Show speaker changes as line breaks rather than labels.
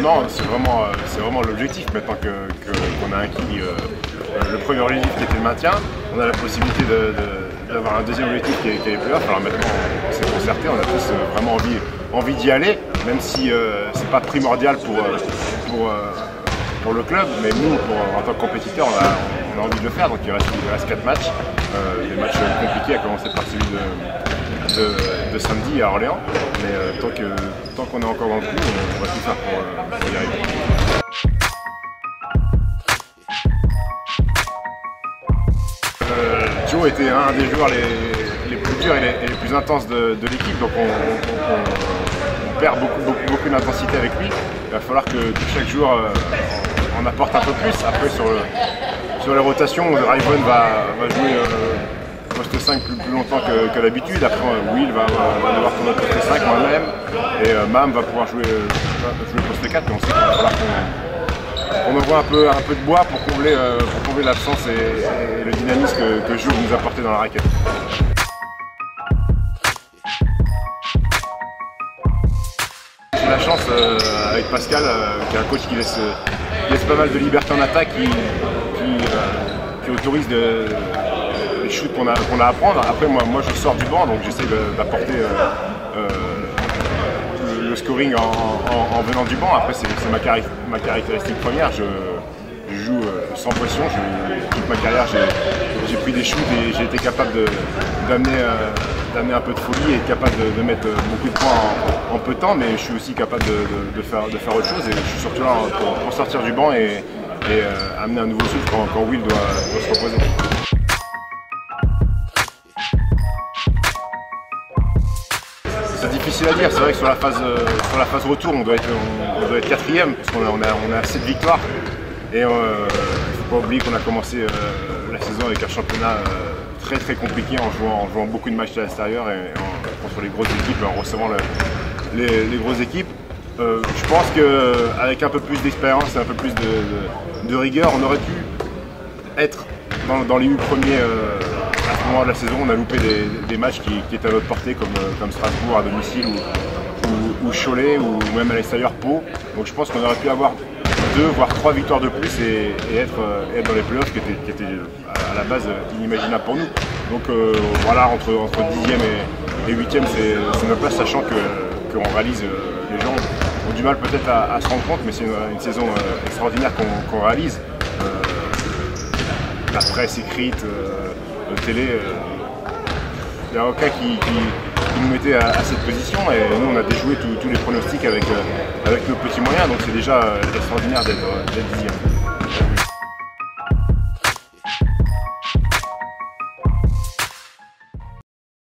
Non, c'est vraiment l'objectif. Maintenant qu'on a acquis le premier objectif qui était le maintien, on a la possibilité d'avoir un deuxième objectif qui est les playoffs. Alors maintenant, on s'est concerté, on a tous vraiment envie d'y aller, même si c'est pas primordial pour le club, mais nous, en tant que compétiteurs, on a envie de le faire. Donc il reste 4 matchs, des matchs compliqués, à commencer par celui de samedi à Orléans. Mais tant qu'on est encore dans le coup, on va tout faire pour y arriver. Joe était un des joueurs les plus durs et les plus intenses de l'équipe, donc on perd beaucoup d'intensité avec lui. Il va falloir que chaque joueur en apporte un peu plus. Après sur les rotations, Raivon va jouer poste 5 plus longtemps que d'habitude. Après Will va devoir tourner poste 5 moi-même. Et Mam va pouvoir jouer poste 4. Mais on sait qu'il va falloir qu'on envoie un peu de bois pour combler l'absence et le dynamisme que Joe nous apportait dans la raquette. J'ai la chance avec Pascal, qui est un coach qui laisse pas mal de liberté en attaque, qui autorise les shoots qu'on a à prendre. Après moi je sors du banc, donc j'essaie d'apporter le scoring en venant du banc. Après c'est ma caractéristique première. Je joue sans pression. Toute ma carrière j'ai pris des shoots et j'ai été capable d'amener un peu de folie et être capable de mettre beaucoup de points en peu de temps, mais je suis aussi capable de faire autre chose, et je suis surtout là pour sortir du banc et amener un nouveau souffle quand Will doit se reposer. C'est difficile à dire, c'est vrai que sur la phase retour on doit être quatrième, parce qu'on a 7 victoires, et il ne faut pas oublier qu'on a commencé la saison avec un championnat très compliqué en jouant beaucoup de matchs à l'extérieur et contre les grosses équipes, en recevant les grosses équipes. Je pense qu'avec un peu plus d'expérience et un peu plus de rigueur, on aurait pu être dans les 8 premiers à ce moment de la saison. On a loupé des matchs qui étaient à notre portée, comme Strasbourg à domicile ou Cholet, ou même à l'extérieur Pau. Donc je pense qu'on aurait pu avoir 2 voire 3 victoires de plus et être dans les playoffs, qui était à la base inimaginable pour nous. Donc voilà, entre 10e et 8e, c'est notre place, sachant qu'on réalise, les gens ont du mal peut-être à se rendre compte, mais c'est une saison extraordinaire qu'on réalise. La presse écrite, télé, il n'y a aucun qui nous mettait à cette position, et nous on a déjoué tous les pronostics avec nos petits moyens, donc c'est déjà extraordinaire d'être 10e.